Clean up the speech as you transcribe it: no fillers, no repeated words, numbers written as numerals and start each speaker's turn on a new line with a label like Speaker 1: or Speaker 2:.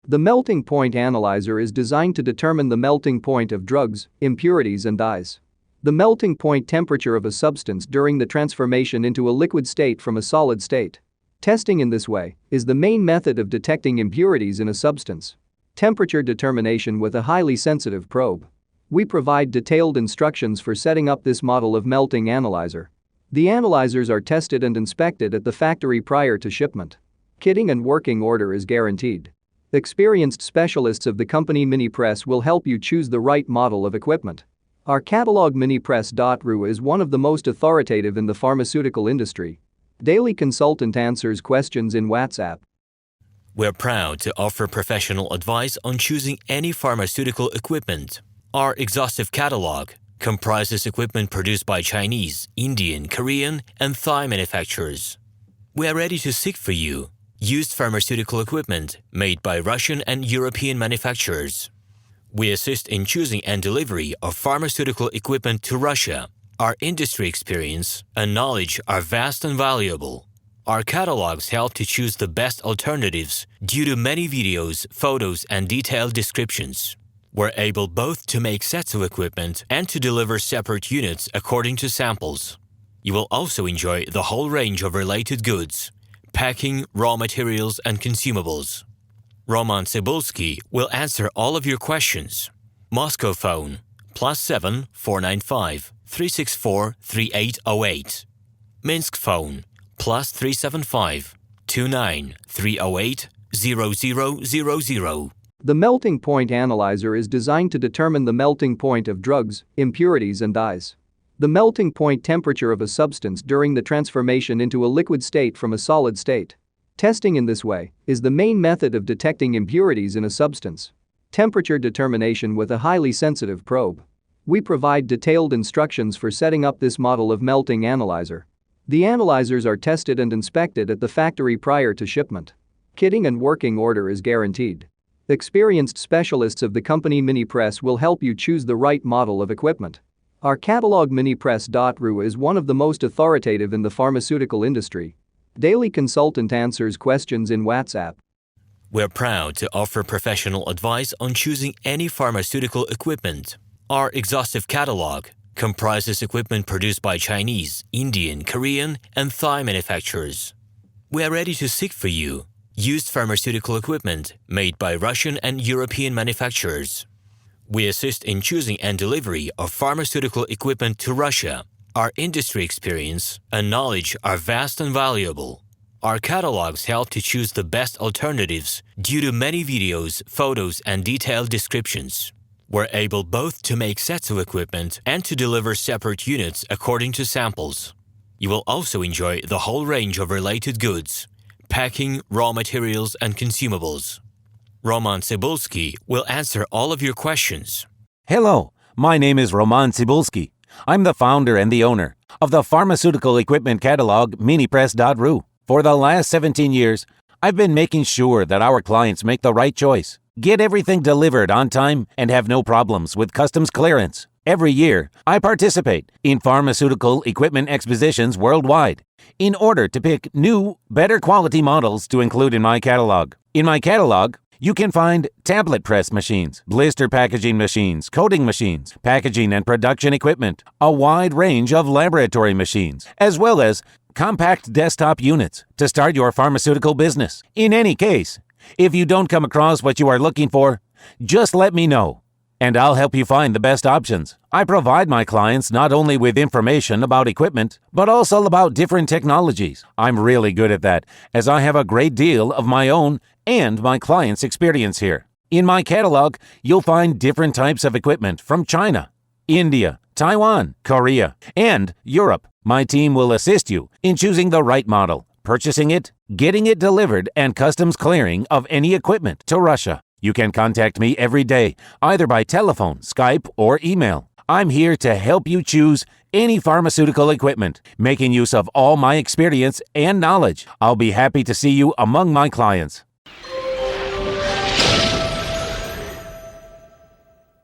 Speaker 1: The melting point analyzer is designed to determine the melting point of drugs, impurities and dyes. The melting point temperature of a substance during the transformation into a liquid state from a solid state. Testing in this way is the main method of detecting impurities in a substance. Temperature determination with a highly sensitive probe. We provide detailed instructions for setting up this model of melting analyzer. The analyzers are tested and inspected at the factory prior to shipment. Kitting and working order is guaranteed. Experienced specialists of the company Minipress will help you choose the right model of equipment. Our catalog Minipress.ru is one of the most authoritative in the pharmaceutical industry. Daily consultant answers questions in WhatsApp.
Speaker 2: We're proud to offer professional advice on choosing any pharmaceutical equipment. Our exhaustive catalog comprises equipment produced by Chinese, Indian, Korean, and Thai manufacturers. We are ready to seek for you used pharmaceutical equipment made by Russian and European manufacturers. We assist in choosing and delivery of pharmaceutical equipment to Russia. Our industry experience and knowledge are vast and valuable. Our catalogs help to choose the best alternatives due to many videos, photos, and detailed descriptions. We're able both to make sets of equipment and to deliver separate units according to samples. You will also enjoy the whole range of related goods, packing, raw materials, and consumables. RomanTsibulsky will answer all of your questions. Moscow phone +7 495 364 3808. Minsk phone +375 29 308 0000.
Speaker 1: The melting point analyzer is designed to determine the melting point of drugs, impurities and dyes. The melting point temperature of a substance during the transformation into a liquid state from a solid state. Testing in this way is the main method of detecting impurities in a substance. Temperature determination with a highly sensitive probe. We provide detailed instructions for setting up this model of melting analyzer. The analyzers are tested and inspected at the factory prior to shipment. Kitting and working order is guaranteed. Experienced specialists of the company Minipress will help you choose the right model of equipment. Our catalog Minipress.ru is one of the most authoritative in the pharmaceutical industry. Daily consultant answers questions in WhatsApp.
Speaker 2: We're proud to offer professional advice on choosing any pharmaceutical equipment. Our exhaustive catalog comprises equipment produced by Chinese, Indian, Korean, and Thai manufacturers. We are ready to seek for you used pharmaceutical equipment made by Russian and European manufacturers. We assist in choosing and delivery of pharmaceutical equipment to Russia. Our industry experience and knowledge are vast and valuable. Our catalogs help to choose the best alternatives due to many videos, photos, and detailed descriptions. We're able both to make sets of equipment and to deliver separate units according to samples. You will also enjoy the whole range of related goods, packing, raw materials, and consumables. RomanTsibulsky will answer all of your questions.
Speaker 3: Hello, my name is RomanTsibulsky. I'm the founder and the owner of the pharmaceutical equipment catalog Minipress.ru. For the last 17 years, I've been making sure that our clients make the right choice, get everything delivered on time, and have no problems with customs clearance. Every year, I participate in pharmaceutical equipment expositions worldwide in order to pick new, better quality models to include in my catalog. In my catalog, you can find tablet press machines, blister packaging machines, coating machines, packaging and production equipment, a wide range of laboratory machines, as well as compact desktop units to start your pharmaceutical business. In any case, if you don't come across what you are looking for, just let me know, and I'll help you find the best options. I provide my clients not only with information about equipment, but also about different technologies. I'm really good at that, as I have a great deal of my own and my clients' experience here. In my catalog, you'll find different types of equipment from China, India, Taiwan, Korea, and Europe. My team will assist you in choosing the right model, purchasing it, getting it delivered, and customs clearing of any equipment to Russia. You can contact me every day, either by telephone, Skype, or email. I'm here to help you choose any pharmaceutical equipment, making use of all my experience and knowledge. I'll be happy to see you among my clients.